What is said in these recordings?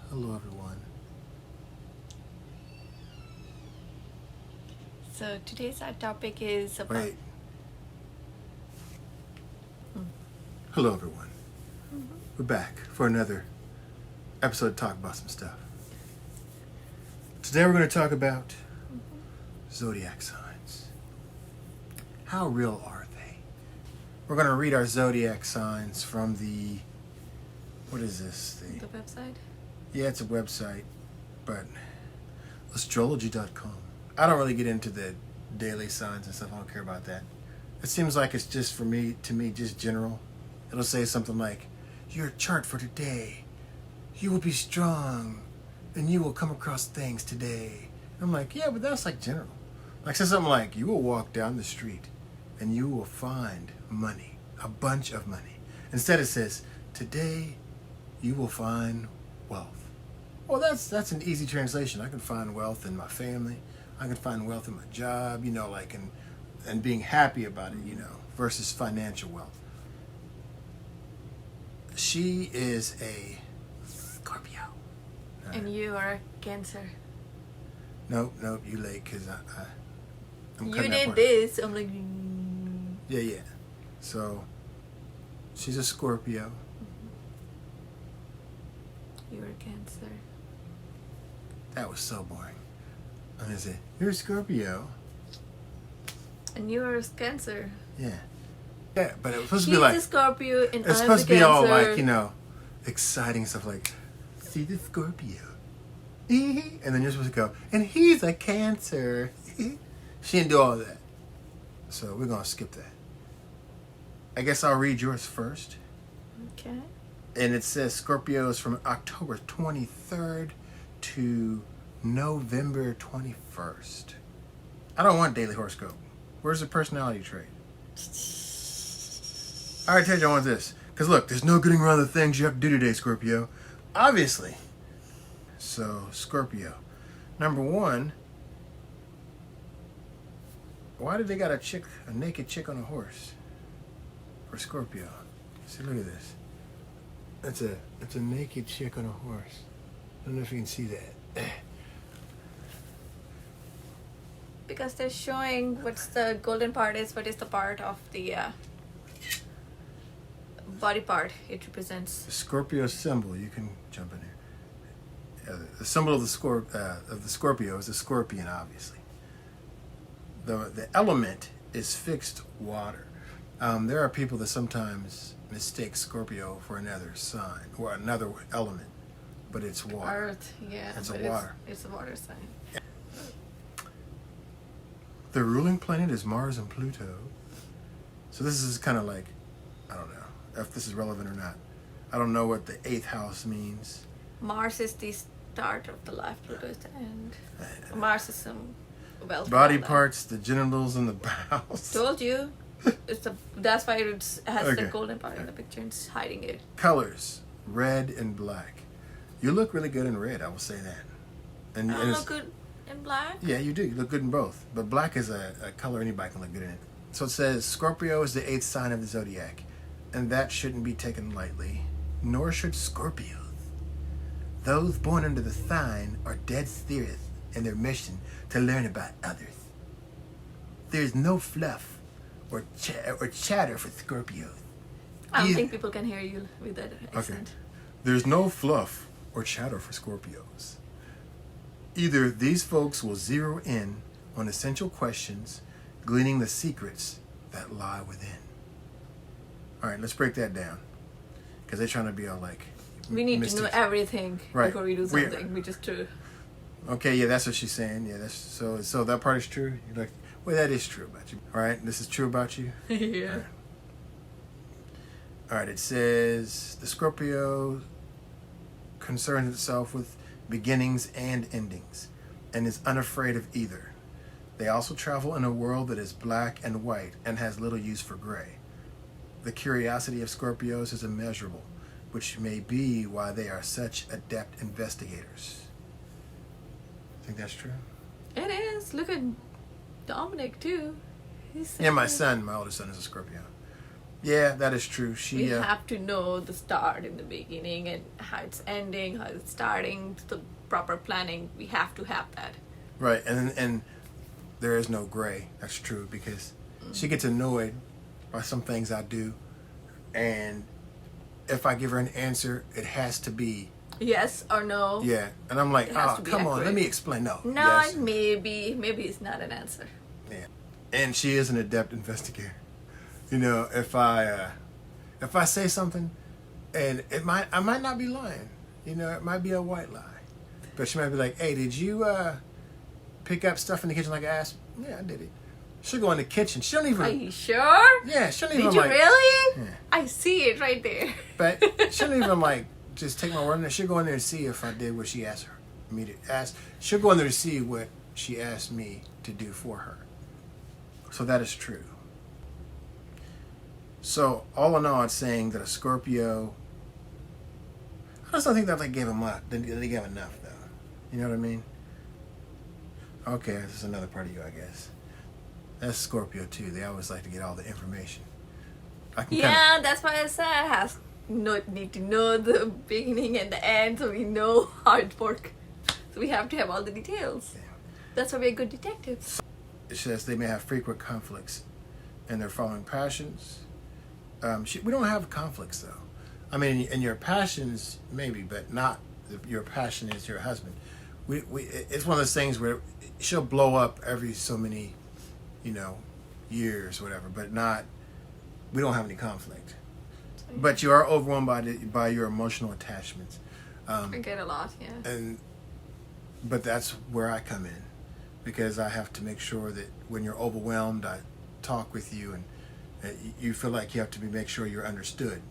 Hello, everyone. So today's our topic is about... Wait. Hello, everyone. We're back for another episode to talk about some stuff. Today we're going to talk about zodiac signs. How real are they? We're going to read our zodiac signs from the... What is this? The website? Yeah, it's a website, but astrology.com. I don't really get into the daily signs and stuff. I don't care about that. It seems like it's just to me, just general. It'll say something like, your chart for today. You will be strong and you will come across things today. I'm like, yeah, but that's like general. Like, say something like, you will walk down the street and you will find money, a bunch of money. Instead it says, today you will find wealth. Well, that's an easy translation. I can find wealth in my family. I can find wealth in my job, and being happy about it, versus financial wealth. She is a Scorpio. And you are a Cancer. Nope, you late, because I'm You cutting that did part. this. I'm like... Yeah. So, she's a Scorpio. You're a Cancer. That was so boring. I'm going to say, you're a Scorpio. And you are a Cancer. Yeah. Yeah, but it was supposed She's to be like... a Scorpio and It's I'm supposed a to be all Cancer. like, exciting stuff like, see the Scorpio. And then you're supposed to go, and he's a Cancer. She didn't do all of that. So we're going to skip that. I guess I'll read yours first. Okay. And it says Scorpio is from October 23rd to November 21st. I don't want daily horoscope. Where's the personality trait? I already told you I want this. Because look, there's no getting around the things you have to do today, Scorpio. Obviously. So, Scorpio. Number one, why did they got a naked chick on a horse? For Scorpio. See, look at this. It's a naked chick on a horse. I don't know if you can see that. Because they're showing what's the golden part is, what is the part of the body part it represents. The Scorpio symbol, you can jump in here. The symbol of the Scorpio is a scorpion, obviously. The element is fixed water. There are people that sometimes mistake Scorpio for another sign or another element, but it's water. Earth, yeah. It's but a water. It's a water sign. The ruling planet is Mars and Pluto. So this is kind of like, I don't know if this is relevant or not. I don't know what the 8th house means. Mars is the start of the life, Pluto is the end. Mars is some wealth. Body parts, the genitals, and the bowels. Told you. That's why it has the Okay. golden part in the picture and it's hiding it. Colors, red and black. You look really good in red, I will say that. And I don't it's- look good in black. Yeah, you do. You look good in both. But black is a color anybody can look good in it. So it says Scorpio is the 8th sign of the zodiac. And that shouldn't be taken lightly. Nor should Scorpios. Those born under the sign are dead serious in their mission to learn about others. There's no fluff or chatter for Scorpios. I don't think people can hear you with that accent. There's no fluff or chatter for Scorpios. Either these folks will zero in on essential questions, gleaning the secrets that lie within. All right, let's break that down. Because they're trying to be all like... We need mystics. to know everything Right. before we do something. We just do. Okay, yeah, that's what she's saying. Yeah, that's so that part is true. You're like, well, that is true about you. All right, this is true about you. Yeah. All right, it says the Scorpio concerns itself with beginnings and endings and is unafraid of either. They also travel in a world that is black and white and has little use for gray. The curiosity of Scorpios is immeasurable, which may be why they are such adept investigators. Think that's true? It is. Look at Dominic too. He's so Yeah, my good. son, my oldest son, is a Scorpio. Yeah, that is true. We have to know the start in the beginning and how it's ending, how it's starting, the proper planning. We have to have that. Right, and there is no gray. That's true, because she gets annoyed by some things I do, and if I give her an answer, it has to be yes or no. Yeah, and I'm like, oh, come on, let me explain. No, yes. maybe it's not an answer. Yeah, and she is an adept investigator. You know, if I say something, and I might not be lying. You know, it might be a white lie, but she might be like, hey, did you pick up stuff in the kitchen like I asked? Yeah, I did it. She'll go in the kitchen. She don't even. Are you sure? Yeah, she don't even. Did you really? Yeah. I see it right there. But she don't even like just take my word on it. She'll go in there and see if I did what she asked me to ask. She'll go in there to see what she asked me to do for her. So that is true. So all in all, it's saying that a Scorpio. I just don't think that they gave him up. They gave enough though. You know what I mean? Okay, this is another part of you, I guess. That's Scorpio too. They always like to get all the information. That's why I said need to know the beginning and the end, so we know how it works. So we have to have all the details. Yeah. That's why we're good detectives. It says they may have frequent conflicts in their following passions. We don't have conflicts though. I mean, in your passions maybe, but not your passion is your husband. It's one of those things where she'll blow up every so many, years, whatever, but not. We don't have any conflict. But you are overwhelmed by your emotional attachments. I get a lot, yeah. But that's where I come in, because I have to make sure that when you're overwhelmed, I talk with you, and you feel like you have to make sure you're understood.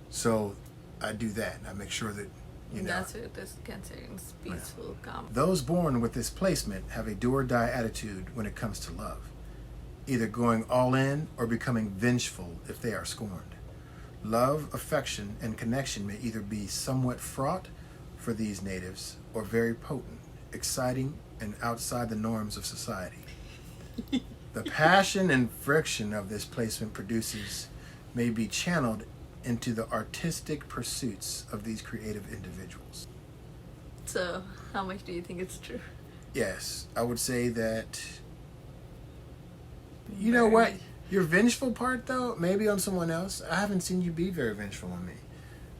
So I do that. I make sure that That's what this Cancer is peaceful, calm. Those born with this placement have a do-or-die attitude when it comes to love, either going all in or becoming vengeful if they are scorned. Love, affection, and connection may either be somewhat fraught for these natives or very potent, exciting, and outside the norms of society. The passion and friction of this placement produces may be channeled into the artistic pursuits of these creative individuals. So, how much do you think it's true? Yes, I would say that. You know what? Your vengeful part, though, maybe on someone else. I haven't seen you be very vengeful on me.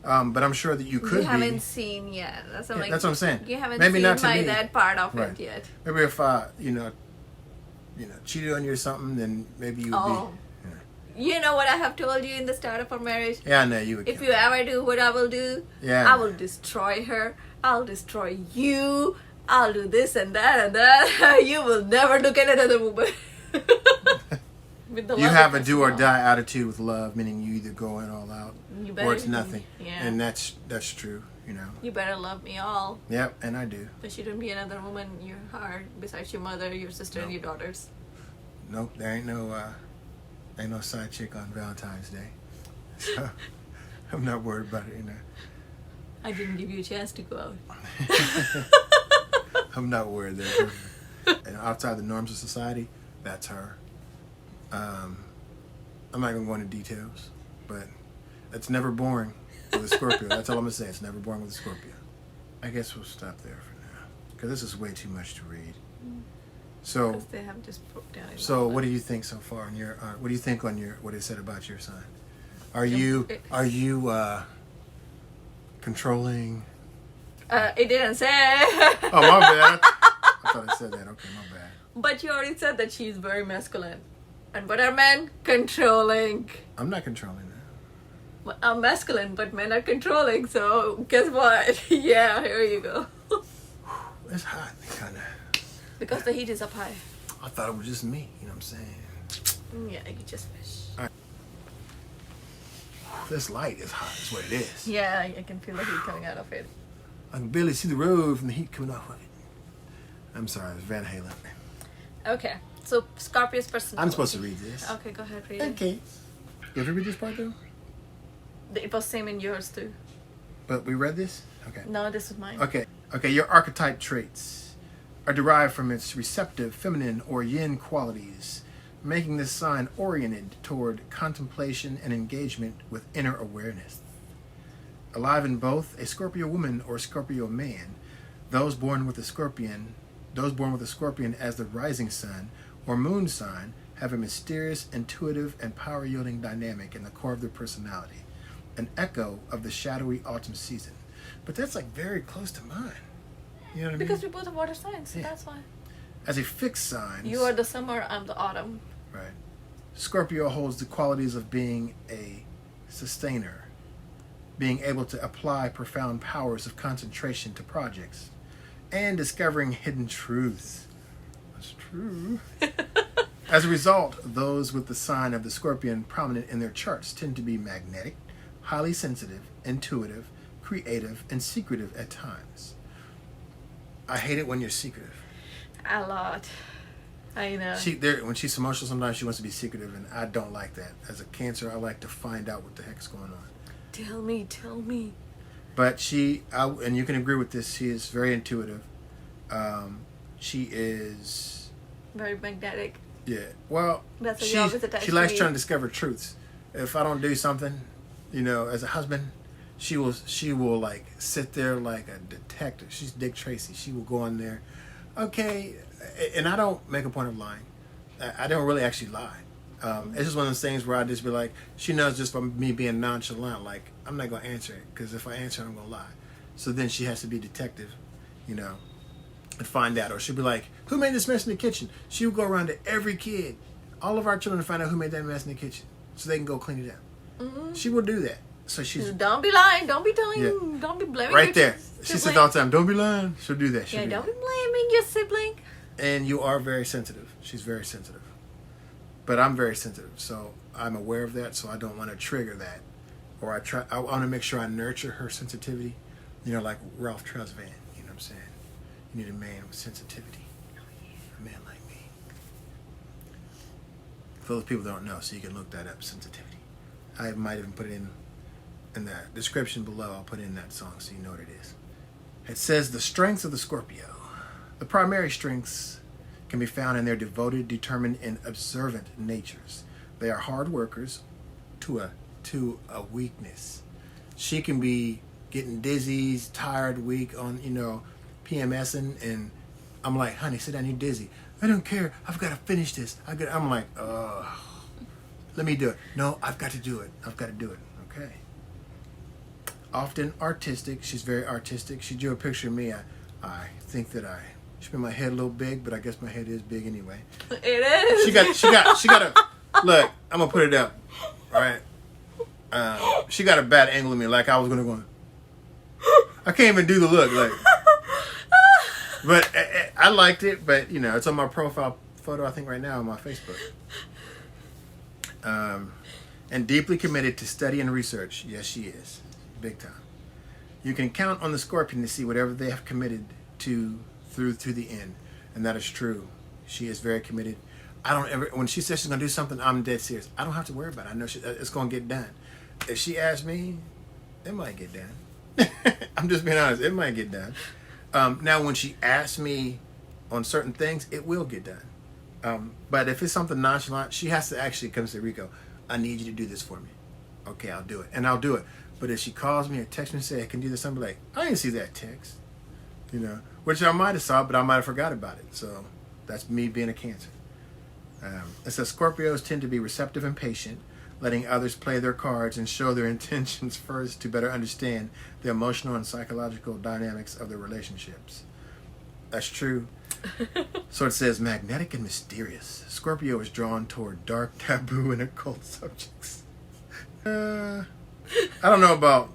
But I'm sure that you could be. You haven't seen yet. That's what, that's what I'm saying. You haven't maybe seen not to me. that part of Right. it yet. Maybe if I, cheated on you or something, then maybe you would be. You know what I have told you in the start of our marriage? Yeah, I know you would. If you ever do what I will do, I will destroy her. I'll destroy you. I'll do this and that and that. You will never look at another woman. You have a do or die attitude with love, meaning you either go in all out or it's nothing. Yeah. And that's true, You better love me all. Yep, and I do. There shouldn't be another woman in your heart besides your mother, your sister, and your daughters. Nope, there ain't no side chick on Valentine's Day. So I'm not worried about it, I didn't give you a chance to go out. I'm not worried there. And outside the norms of society, that's her. I'm not gonna go into details, but it's never boring with a Scorpio. That's all I'm gonna say. It's never boring with a Scorpio. I guess we'll stop there for now, because this is way too much to read. So, because they have just broke down. So what do you think so far on your? What do you think on what it said about your sign? Are you controlling? It didn't say. Oh, my bad. I thought it said that. Okay, my bad. But you already said that she's very masculine. And what are men? Controlling. I'm not controlling that. Well, I'm masculine, but men are controlling. So guess what? Yeah, here you go. It's hot, kind of. Because the heat is up high. I thought it was just me. You know what I'm saying? Yeah, you just wish. All right. This light is hot. Is what it is. Yeah, I can feel the heat coming out of it. I can barely see the road from the heat coming off of it. I'm sorry, it was Van Halen. Okay, so Scorpio's personality. I'm supposed to read this. Okay, go ahead, read it. Okay. You ever read this part though? It was same in yours too. But we read this? Okay. No, this is mine. Okay. Your archetype traits are derived from its receptive, feminine, or yin qualities, making this sign oriented toward contemplation and engagement with inner awareness. Alive in both a Scorpio woman or Scorpio man, those born with a Scorpion as the rising sun or moon sign have a mysterious, intuitive, and power-yielding dynamic in the core of their personality, an echo of the shadowy autumn season. But that's like very close to mine. You know what I mean? Because we both are water signs, so that's why. As a fixed sign, you are the summer, I'm the autumn. Right. Scorpio holds the qualities of being a sustainer, being able to apply profound powers of concentration to projects, and discovering hidden truths. That's true. As a result, those with the sign of the Scorpion prominent in their charts tend to be magnetic, highly sensitive, intuitive, creative, and secretive at times. I hate it when you're secretive. A lot. I know. When she's emotional, sometimes she wants to be secretive, and I don't like that. As a Cancer, I like to find out what the heck's going on. Tell me. But and you can agree with this, she is very intuitive. She is... very magnetic. Yeah. Well, she likes trying to discover truths. If I don't do something, as a husband, she will like sit there like a detective. She's Dick Tracy. She will go on there. Okay, and I don't make a point of lying. I don't really actually lie. It's just one of those things where I just be like, she knows just from me being nonchalant, like, I'm not going to answer it, because if I answer it, I'm going to lie. So then she has to be detective, and find out. Or she'll be like, who made this mess in the kitchen? She will go around to every kid, all of our children, to find out who made that mess in the kitchen, so they can go clean it up. Mm-hmm. She will do that. So she's... Don't be lying, don't be telling, don't be blaming right there. She says all the time, don't be lying. She'll do that. Don't be blaming your sibling. And you are very sensitive. She's very sensitive. But I'm very sensitive, so I'm aware of that, so I don't want to trigger that. Or I want to make sure I nurture her sensitivity, like Ralph Tresvant, you know what I'm saying? You need a man with sensitivity. A man like me. For those people that don't know, so you can look that up, sensitivity. I might even put it in the description below. I'll put in that song so you know what it is. It says, the strengths of the Scorpio. The primary strengths can be found in their devoted, determined, and observant natures. They are hard workers to a weakness. She can be getting dizzy, tired, weak on, PMSing, and I'm like, honey, sit down, you're dizzy. I don't care. I've got to finish this. I'm like, let me do it. No, I've got to do it. Okay. Often artistic. She's very artistic. She drew a picture of me. I think that I should make my head a little big, but I guess my head is big anyway. It is. She got a look. I'm gonna put it up. All right. She got a bad angle of me, like I was gonna go. I can't even do the look, like. But I liked it. But it's on my profile photo, I think, right now on my Facebook. And deeply committed to study and research. Yes, she is. Big time. You can count on the Scorpion to see whatever they have committed to through to the end. And that is true. She is very committed. When she says she's going to do something, I'm dead serious. I don't have to worry about it. I know it's going to get done. If she asks me, it might get done. I'm just being honest. It might get done. Now, when she asks me on certain things, it will get done. But if it's something nonchalant, she has to actually come say, Rico, I need you to do this for me. Okay, I'll do it. And I'll do it. But if she calls me or texts me and says, I can do this, I'm like, I didn't see that text. Which I might have saw, but I might have forgot about it. So that's me being a Cancer. It says Scorpios tend to be receptive and patient, letting others play their cards and show their intentions first to better understand the emotional and psychological dynamics of their relationships. That's true. So it says magnetic and mysterious. Scorpio is drawn toward dark, taboo, and occult subjects. I don't know about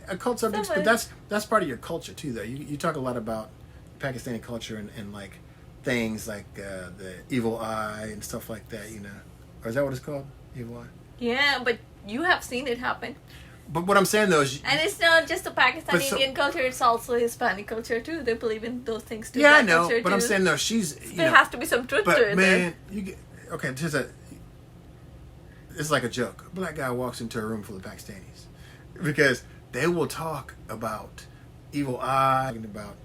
occult subjects, but that's part of your culture too, though. You talk a lot about Pakistani culture and like things like the evil eye and stuff like that, Or is that what it's called? Evil eye? Yeah, but you have seen it happen. But what I'm saying though is... And it's not just the Pakistani Indian culture, it's also Hispanic culture too. They believe in those things too. Yeah, I know, but I'm saying though, she's... There has to be some truth to it. But man, it's like a joke. A black guy walks into a room full of Pakistanis. Because they will talk about evil eye and about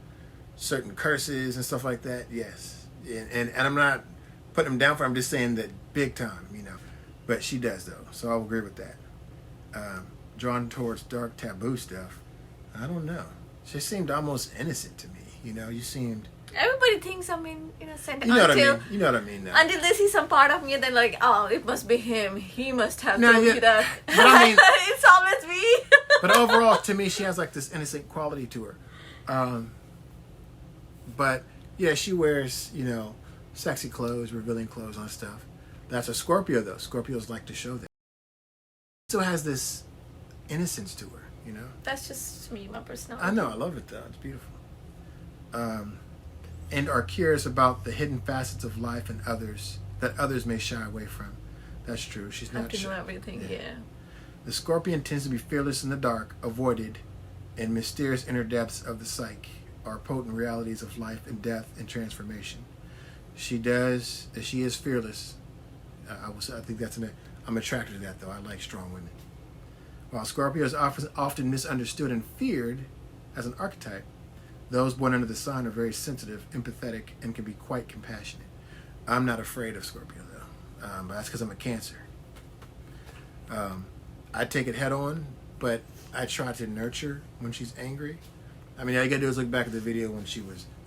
certain curses and stuff like that. Yes. And I'm not putting them down for. I'm just saying that big time, you know. But she does though, so I'll agree with that. Drawn towards dark taboo stuff. I don't know. She seemed almost innocent to me. You know, you seemed. Everybody thinks I'm innocent. You know what I mean. You know what I mean. Now. Until they see some part of me, and then like, oh, it must be him. He must have No, told yeah. you that. But I mean- it's always me. But overall, to me, she has like this innocent quality to her. But yeah, she wears, you know, sexy clothes, revealing clothes and stuff. That's a Scorpio though. Scorpios like to show that. Still has this innocence to her, you know. That's just me, my personality. I know, I love it though. It's beautiful. And are curious about the hidden facets of life and others that others may shy away from. That's true. She's I have not to know shy. everything. Yeah. The Scorpion tends to be fearless in the dark, avoided, and mysterious inner depths of the psyche are potent realities of life and death and transformation. She is fearless. I think I'm attracted to that though. I like strong women. While Scorpio is often misunderstood and feared as an archetype, those born under the sign are very sensitive, empathetic, and can be quite compassionate. I'm not afraid of Scorpio though, but that's because I'm a Cancer. I take it head on, but I try to nurture when she's angry. I mean, all you gotta do is look back at the video when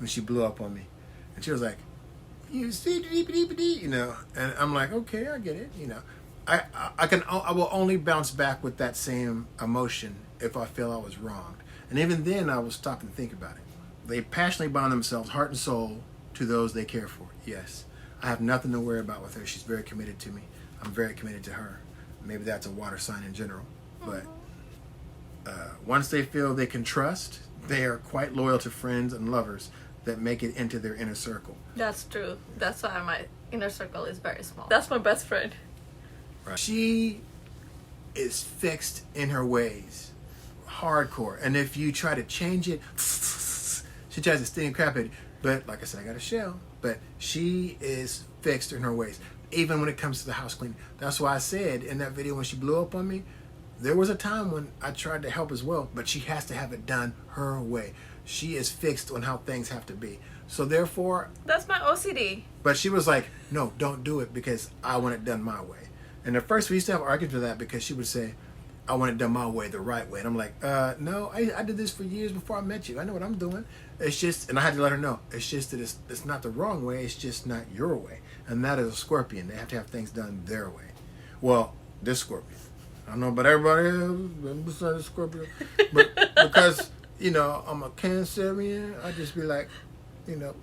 she blew up on me, and she was like, "You see, you know," and I'm like, "Okay, I get it," you know. I will only bounce back with that same emotion if I feel I was wronged, and even then I will stop and think about it. They passionately bond themselves, heart and soul, to those they care for. Yes, I have nothing to worry about with her. She's very committed to me. I'm very committed to her. Maybe that's a water sign in general, but once they feel they can trust, they are quite loyal to friends and lovers that make it into their inner circle. That's true. That's why my inner circle is very small. That's my best friend. Right. She is fixed in her ways, hardcore, and if you try to change it, she tries to sting crap at it. But like I said, I got a shell. But she is fixed in her ways, even when it comes to the house cleaning. That's why I said in that video when she blew up on me, there was a time when I tried to help as well, but she has to have it done her way. She is fixed on how things have to be. So therefore... That's my OCD. But she was like, no, don't do it because I want it done my way. And at first we used to have arguments for that because she would say, I want it done my way, the right way. And I'm like, no, I did this for years before I met you. I know what I'm doing. It's just, and I had to let her know, it's just that it's not the wrong way, it's just not your way. And that is a Scorpion. They have to have things done their way. Well, this Scorpion. I don't know about everybody else besides Scorpio. But because, you know, I'm a Cancerian, I just be like, you know,